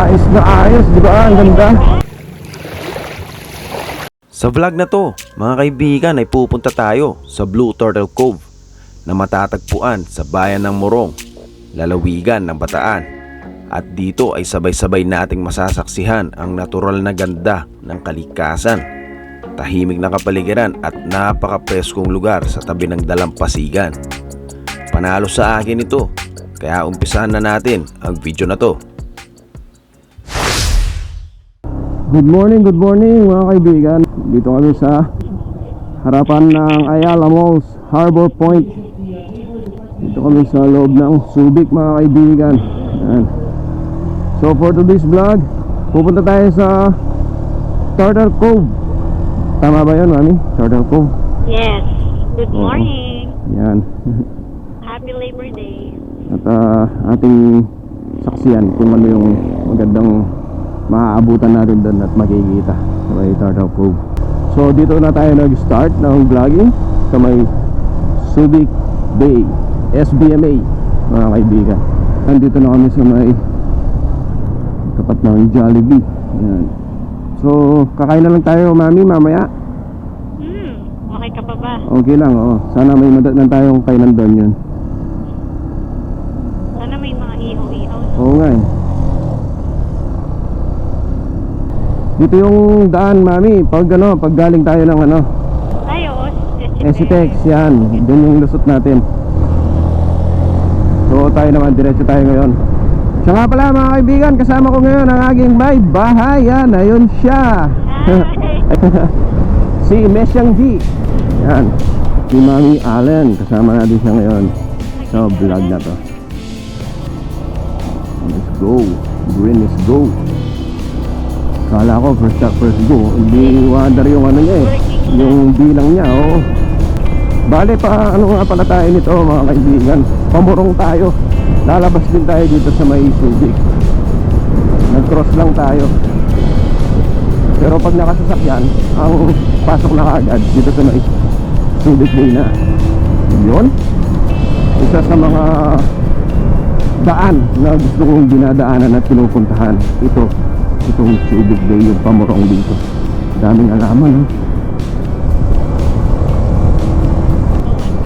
Ayos na ayos, di ba? Ang ganda. Sa vlog na to, mga kaibigan, ay pupunta tayo sa Blue Turtle Cove na matatagpuan sa bayan ng Morong, lalawigan ng Bataan. At dito ay sabay-sabay nating masasaksihan ang natural na ganda ng kalikasan, tahimik na kapaligiran at napaka-preskong lugar sa tabi ng dalampasigan. Panalo sa akin ito, kaya umpisahan na natin ang video na to. Good morning mga kaibigan. Dito kami sa harapan ng Ayala Malls, Harbor Point. Dito kami sa loob ng Subic mga kaibigan. Ayan. So for today's vlog, pupunta tayo sa Turtle Cove. Tama ba yun, Mami? Turtle Cove? Yes. Good morning. Yan. Happy Labor Day. At ating saksiyan kung ano yung magandang maaabutan natin doon at makikita sa may Turtle Cove. So dito na tayo nag-start ng vlogging sa may Subic Bay, SBMA mga kaibigan. Nandito na kami sa may tapat ng Jollibee. Yan. So kakain na lang tayo, Mami, mamaya. Okay ka pa ba? Okay lang, oo. Sana may madatnan tayong kainan doon yun. Sana may mga ihaw-ihaw. Oo nga eh. Dito yung daan, Mami, pag galing tayo ng Tayo, SCTEX, yan. Doon yung lusot natin. So tayo naman, diretso tayo ngayon. Siya nga pala mga kaibigan, kasama ko ngayon ang aking may bahay. Yan, ayun siya. Si Mesyang G. Yan, si Mami Allen, kasama natin siya ngayon sa vlog na to. Let's go, green, let's go. Kala ko first shot first go. Hindi wonder yung ano niya eh, yung bilang niya. Oh. Bale pa ano nga pala tayo nito mga kaibigan, pamurong tayo. Lalabas din tayo dito sa may Subic. Nag-cross lang tayo. Pero pag nakasasakyan, ang pasok na agad dito sa may Subic Bay na. Yun, isa sa mga daan na gusto kong dinadaanan at pinupuntahan. Itong Subic Bay, yung pamurong dito. Daming alaman, no?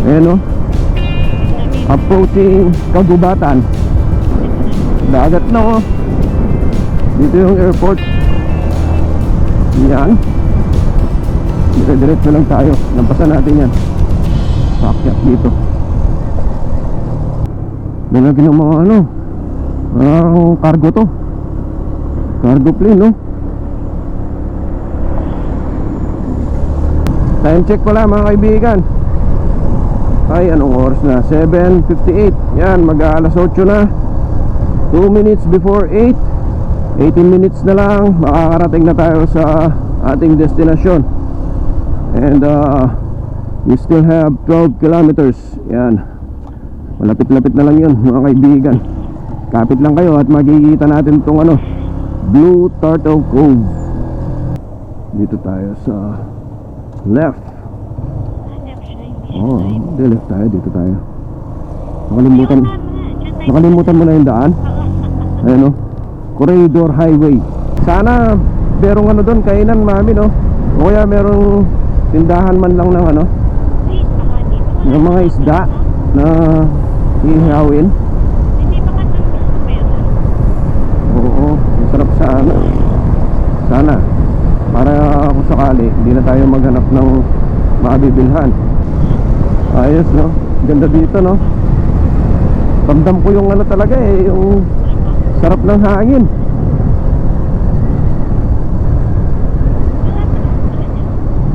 Ayan, no? Approaching Kagubatan. Dagat na, oh. Dito yung airport. Yan. Dire-diretso lang tayo. Lampasan natin yan. Pakyat dito. Nalagyan ng mga cargo to. Cargo plane, no? Time check pala mga kaibigan. Ay, anong oras na? 7:58. Yan, mag-aalas 8 na. 2 minutes before 8. 18 minutes na lang, makakarating na tayo sa ating destination. And we still have 12 kilometers. Yan, malapit-lapit na lang yun mga kaibigan. Kapit lang kayo at makikita natin itong Blue Turtle Cove. Dito tayo sa left. Oh, left tayo, dito tayo. Nakalimutan mo na yung daan. Ayan, Corridor Highway. Sana merong doon, kainan, Mami, no? O kaya merong tindahan man lang ng ng mga isda na ihawin. Oo, masarap sana. Para kung sakali hindi na tayo maghanap ng mabibilhan. Ayos, no? Ganda dito, no? Ramdam ko yung talaga eh, yung sarap ng hangin.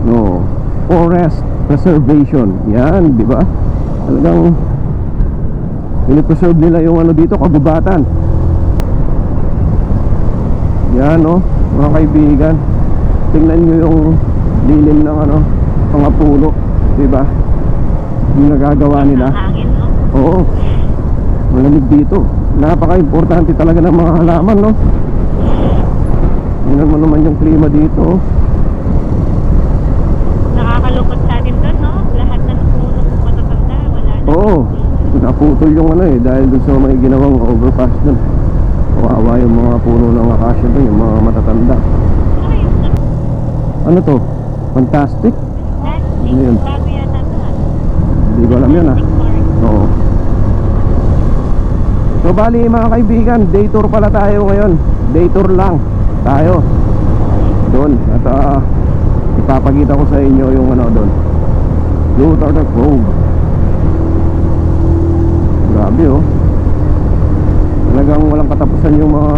No, forest preservation. Yan, di ba? Talagang pinipreserve nila yung dito, kagubatan. Yan, no? Mga kaibigan, tingnan nyo yung lilim ng mga puno, di ba? Yung nagagawa nila. Oo, malamig dito. Napaka-importante talaga ng mga halaman, no? Tingnan mo naman yung klima dito. Nakakalungkot sa atin doon, no? Lahat na puno kung matatanda, wala na. Oo, naputol yung dahil dun sa may ginawang overpass dun. Wow. Kawawa yung mga puno ng akasya doon, yung mga matatanda. Saka yung sa Ano to? Fantastic? plastic. Ano yun? Bago yata ito. Hindi ko alam yun ah. Plastic park. Oo. So bali mga kaibigan, day tour pala tayo ngayon. Day tour lang tayo doon. At ipapakita ko sa inyo yung ano doon, Blue Turtle Cove. Grabe oh. Talagang walang katapusan yung mga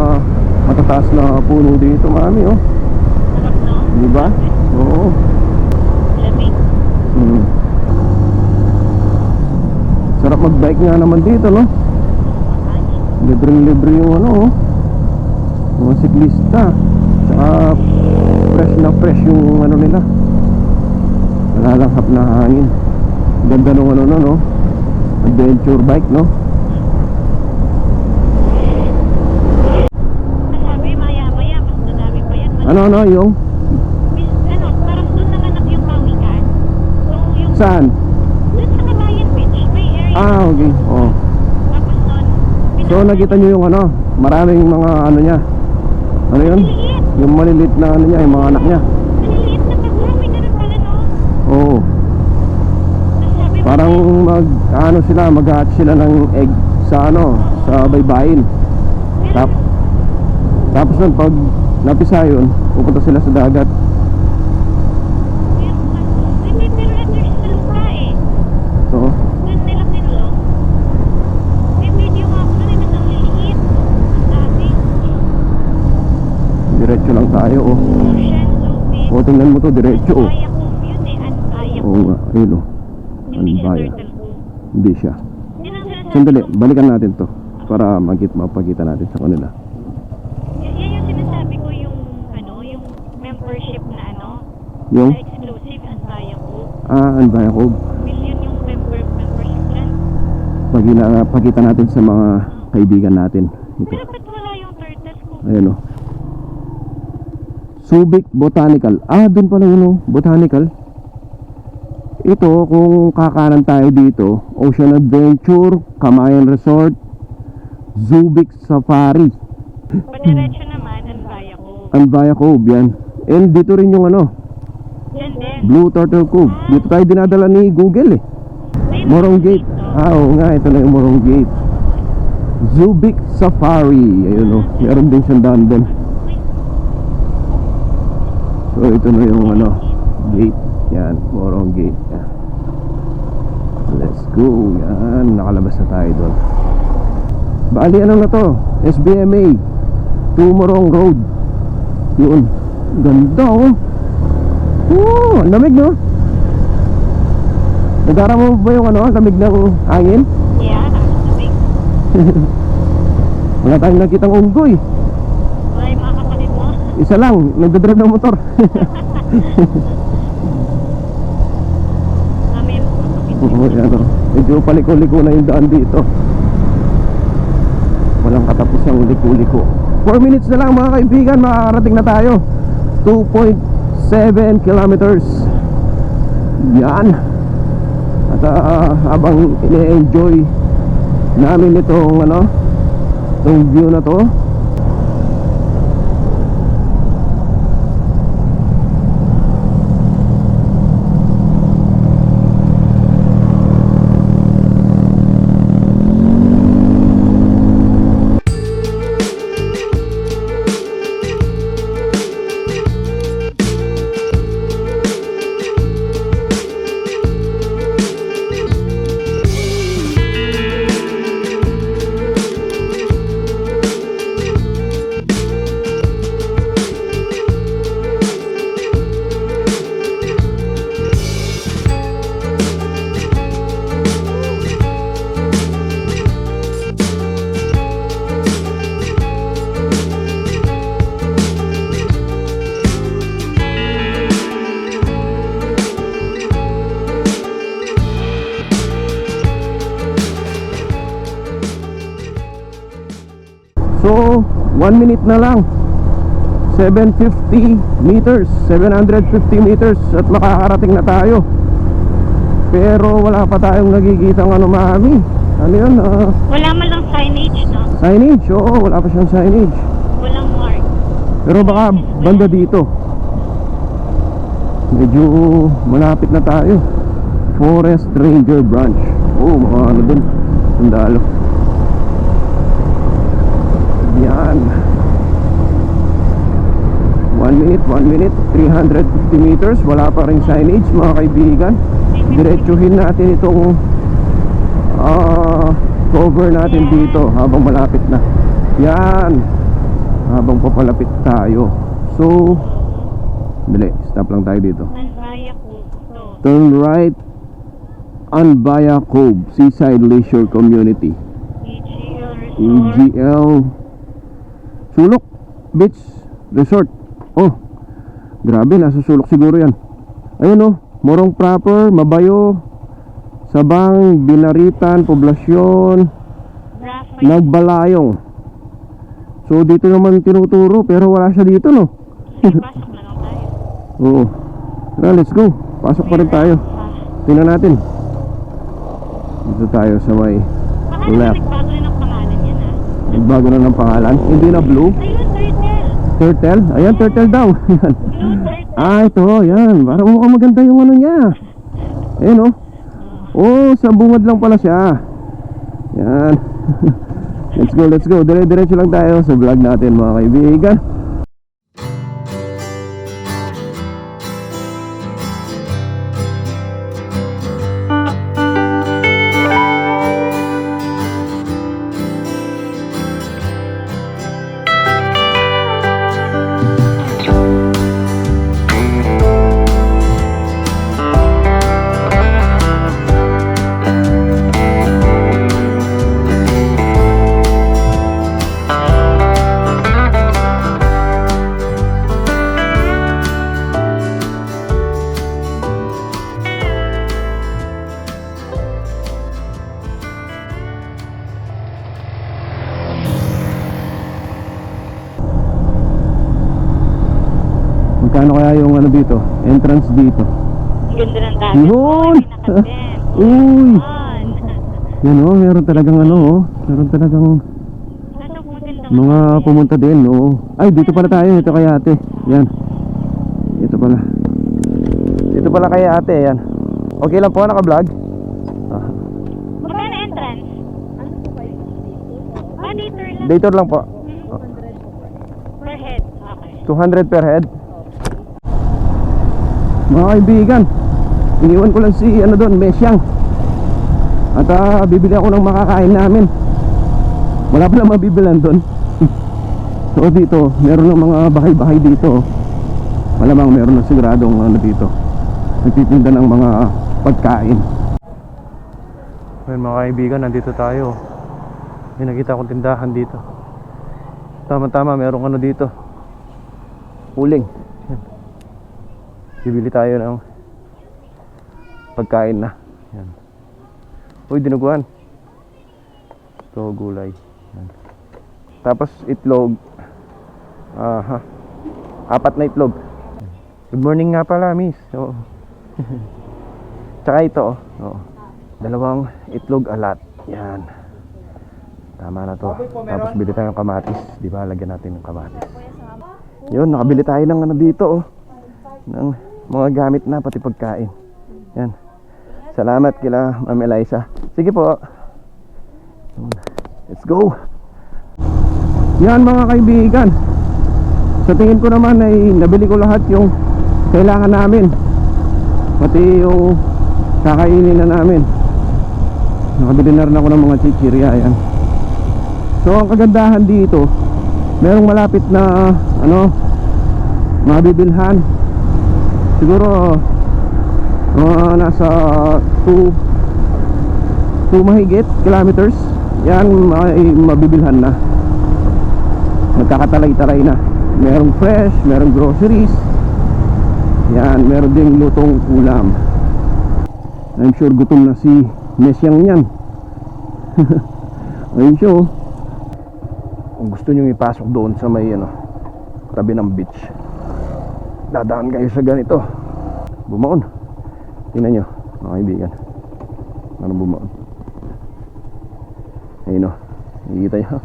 matataas na puno dito, mami oh. Sarap, no? Di ba? Oo. Lamig. Hmm. Sarap magbike nga naman dito, no? Libreng-libre yung ano, oh. Mga siklista. Tsaka fresh yung ano nila. Nalalanghap na hangin. Ganda nung ano, no? Adventure bike, no? Sabi, maya-maya, mas nadami pa yan. Ano, yung? Ano, parang doon nanganak yung pawikan. So, yung Saan? doon sa Kabayan Beach, may area. Ah, okay. Oh. Tapos doon, So, nakita nyo yung ano, maraming mga ano niya. Ano yun? maliliit. Yung malilit na ano niya, yung mga anak niya. Maliliit na pagka, may ganun pala, no? Oo. Tapos sabi, Parang ano sila, mag-hatch sila ng egg sa ano, sa baybayin. Tapos nun, pag napisa yun, pupunta sila sa dagat. May predators sa lupa eh. So, Doon nila kinulong. May video nga ako doon, mas ang liliit. Ang dami. diretso lang tayo, oh. Ocean, Zoe. O, tingnan mo to, diretso, oh. Antaya Cove yun eh, Antaya Oo Cove. nga, ayun, oh. Hindi siya Antaya. Turtle Cove. Hindi siya. Yun ang sinasabi Sandali, ko. balikan natin to para mapakita natin sa kanila. Yan yung sinasabi ko yung ano, yung membership na ano, Yung? na exclusive Antaya Cove. Antaya Cove. Million yung membership plan. Pakita natin sa mga kaibigan natin. Ito, Pero ba't wala yung Turtle Cove? ayun, oh. Subic Botanical. Doon pala yun, oh. Botanical. Ito, kung kakanan tayo dito, Ocean Adventure, Camayan Resort, Subic Safari, Padiretso naman, Antaya Cove. Antaya Cove, yan. And dito rin yung ano, Yan din. Blue Turtle Cove. Dito tayo dinadala ni Google eh. Ayun, Morong Gate. dito. Oo nga, ito na yung Morong Gate. Subic Safari. Ayun o, meron din siyang daan doon. So ito na yung ano, gate. Yan, Morong Gate. Yan. Let's go. Yan, nakalabas na tayo doon. Bali, ano na to? SBMA to Morong Road. Yun. Ganda oh. Oo, ang lamig no? Nagdarama mo ba yung ano, lamig ng hangin? Yeah, big. Wala tayong nakitang unggoy. Wala yung mga kapatid mo. Isa lang, nagdadrive ng motor. Kami yung Oo, yan o. Medyo paliko-liko na yung daan dito. Walang katapusang liko-liko. 4 minutes na lang mga kaibigan, makakarating na tayo. 2.7 kilometers. Yan. At habang ine-enjoy namin itong ano, itong view na to, so 1 minute na lang, 750 meters, 750 meters at makakarating na tayo. Pero wala pa tayong nakikitang ano, mami. Ano yun? Wala man lang signage, no? Signage? Oo, wala pa siyang signage. Walang mark. Pero baka banda dito. Medyo malapit na tayo. Forest Ranger Branch. Oo, mga ano dun, sundalo. Yan. 1 minute 350 meters. Wala pa rin signage mga kaibigan. Diretsuhin natin itong cover natin dito habang malapit na. Yan. Habang papalapit tayo. So dali, stop lang tayo dito. Anbaya ko. Turn right, Anbaya Cove Seaside Leisure Community, EGL Resort. EGL Sulok Beach Resort. Oh, grabe, nasa sulok siguro yan. Ayun oh, Morong proper, Mabayo, Sabang, Binaritan, Poblasyon, Rafa. Nagbalayong. So dito naman tinuturo pero wala siya dito, no? Pasok na lang tayo. Oo. Tara, let's go. Pasok pa rin tayo. Tingnan natin. Dito tayo sa may Baka left. nagbago na ng pangalan yan ah. Nagbago na ng pangalan. Hindi na blue. Ayun, turtle. Turtle? Ayan, turtle daw. Yan. Blue turtle. Ah, ito. Yan. Parang mukhang maganda yung ano niya. Ayan, oh. Oh, sa bungad lang pala siya. Yan. Let's go, let's go. Dire-diretso lang tayo sa vlog natin mga kaibigan. Magkano kaya yung ano dito? Entrance dito. Ganda ng dami. Yun! Uy! Yan oh, meron talagang ano oh. Meron talagang mga pumunta din oh. Ay, dito pala tayo. Ito kay ate. Yan. Ito pala. Dito pala kay ate. Yan. Okay lang po, naka-vlog. Magkano entrance? Ano po kayo? Dito lang. Dito lang po. Per head. Okay. 200 per head. Mga kaibigan, iniwan ko lang si ano doon, Mesyang. At bibili ako ng makakain namin. Wala pa lang mabibilan doon. So dito, meron ng mga bahay-bahay dito. Malamang meron na siguradong ano dito, nagtitinda ng mga pagkain. Ayun mga kaibigan, nandito tayo. May nakita akong tindahan dito. Tama-tama, merong ano dito, uling. Yan. Bibili tayo ng pagkain na. Yan. Uy, dinuguan. Ito, gulay. Yan. Tapos itlog. Aha. 4 na itlog. Good morning nga pala, miss. Oo. Tsaka ito, oh. 2 itlog alat. Yan. Tama na to. Tapos bili tayo ng kamatis. Di ba, lagyan natin ng kamatis. Yun, nakabili tayo ng ano dito, oh. Ng mga gamit na, pati pagkain. Yan. Salamat kila Ma'am Eliza. Sige po. Let's go. Yan mga kaibigan, sa tingin ko naman ay nabili ko lahat yung kailangan namin, pati yung kakainin na namin. Nakabili na rin ako ng mga chichirya. Yan. So ang kagandahan dito, merong malapit na ano, mabibilhan. Siguro nasa 2 mahigit kilometers. Yan, may mabibilhan na. Magkakatalay-talay na. Merong fresh, merong groceries. Yan, meron ding lutong ulam. I'm sure gutom na si Mesyang yan. Ayun siya oh. Kung gusto nyo ipasok doon sa may ano, tabi ng beach, dadaan kayo sa ganito, bumaon. Tingnan nyo mga kaibigan, ano bumaon. Ayun o, nakikita nyo,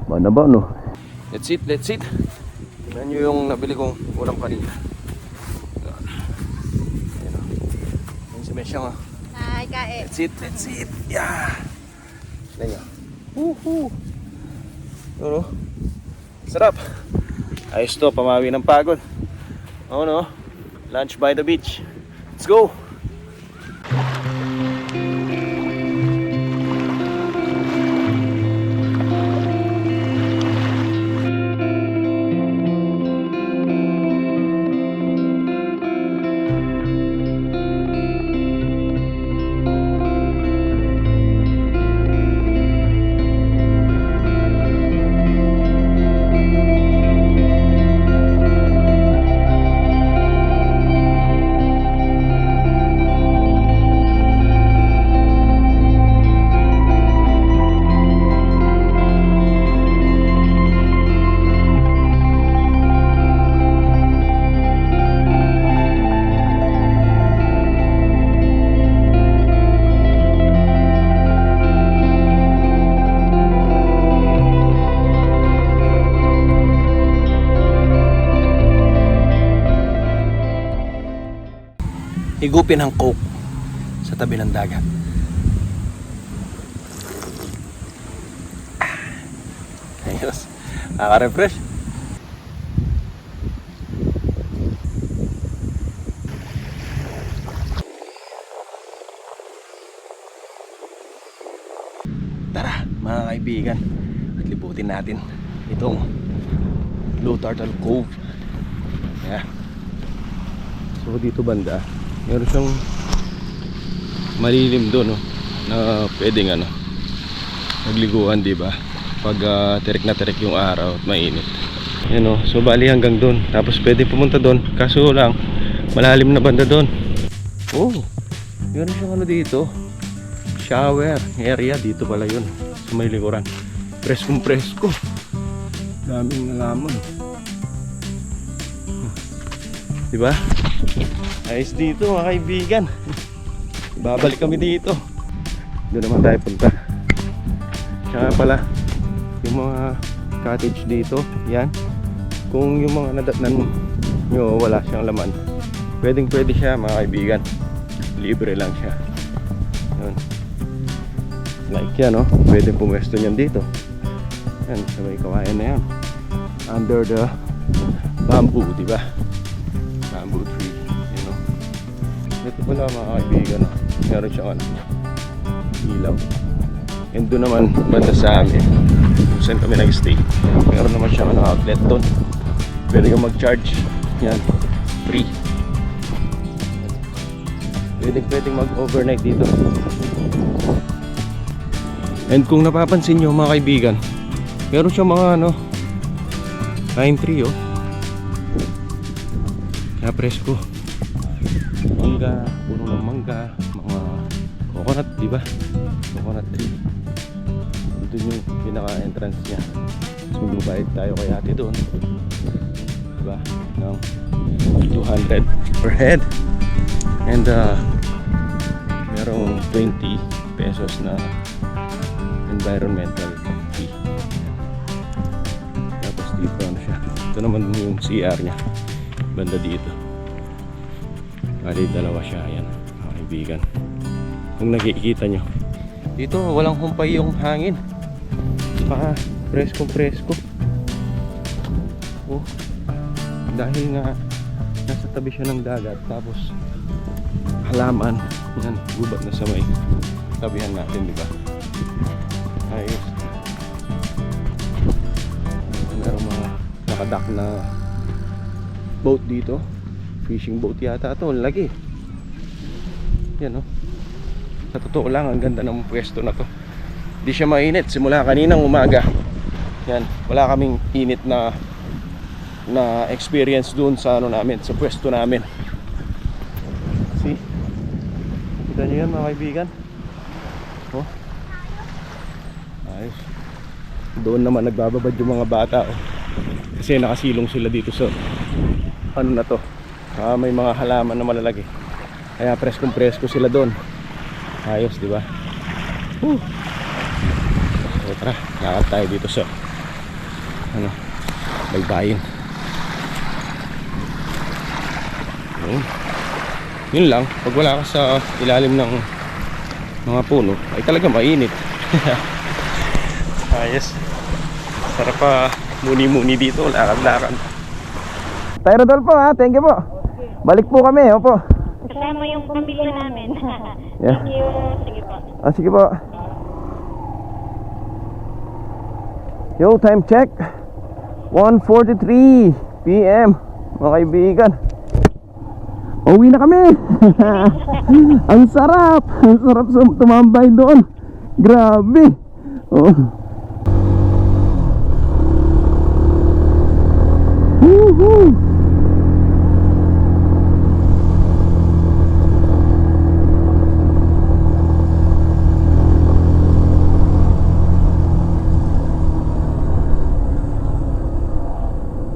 Mana ba, no? Let's eat, let's eat. Tignan nyo yung nabili kong ulam kanina. Ayan o. Yung si Mesyang o. Ay, kain. Let's eat, let's eat. Yeah. Tignan nyo. Woohoo. Ano? Sarap. Ayos to, pamawi ng pagod. Oo no? Lunch by the beach. Let's go. Higupin ang coke sa tabi ng dagat. Ayos. Nakaka-refresh. Tara mga kaibigan, at libutin natin itong Blue Turtle Cove. Yeah. So dito banda meron siyang malilim doon, no, na pwedeng nagliguan, di ba? Pag tirik na tirik yung araw at mainit. Yan, no. So bali hanggang doon. Tapos pwede pumunta doon. Kaso lang malalim na banda doon. Oh, meron siyang dito. Shower area dito pala yun. Sa may likuran. Preskong presko. Daming nalaman. Di ba? Ayos dito mga kaibigan. Babalik kami dito. Doon naman tayo punta. Tsaka pala yung mga cottage dito, yan. Kung yung mga nadatnan nyo wala siyang laman, pwedeng pwede siya mga kaibigan. Libre lang siya. Yun. Like yan, no? Pwedeng pumwesto niyan dito. Yan, sabay kawayan na yan. Under the bamboo, diba? Bamboo tree. Ito pala mga kaibigan, meron siyang ilaw. And doon naman banda sa amin kung saan kami nag-stay, meron naman siyang outlet doon. Pwede kang mag-charge. Yan, free. Pwedeng mag-overnight dito. And kung napapansin nyo mga kaibigan, meron siyang mga pine tree, oh. Kaya presko. Mangga, puno ng mangga, mga coconut, di ba? Coconut tree. Dito yung pinaka-entrance niya. So, magbayad tayo kay ate doon. Di ba? Ng 200 per head. And merong 20 pesos na environmental fee. Tapos dito siya. Ito naman yung CR niya. Banda dito. Bali, dalawa siya. Ayan, mga kaibigan. Kung nakikita nyo, dito walang humpay yung hangin. Baka presko. Oh, dahil nga nasa tabi siya ng dagat. Tapos halaman. Yan, gubat na sa may tabihan natin, di ba? Ayos. Merong mga nakadak na boat dito. Fishing boat yata ito, lagi. Yan, no? Sa totoo lang, ang ganda ng pwesto na to. Hindi siya mainit simula kaninang umaga. Yan, wala kaming init na experience doon sa namin, sa pwesto namin. See? Kita nyo yan mga kaibigan? Oh. Ayos. Doon naman nagbababad yung mga bata, oh. Kasi nakasilong sila dito sa na to. May mga halaman na malalaki. Kaya preskong presko sila doon. Ayos, di ba? So tara, lakad tayo dito sa ano, baybayin. Yun lang, pag wala ka sa ilalim ng mga puno ay talaga mainit. Ayos. Sarap pa muni-muni dito, lakad-lakad. Tayo Rodolfo ha, thank you po. Balik po kami, opo. Kasama yung pamilya namin. Yeah. Thank you. Sige po. Sige po. Yo, time check 1:43 PM mga kaibigan. Uwi na kami. Ang sarap tumambay doon. Grabe. Oh. Woohoo.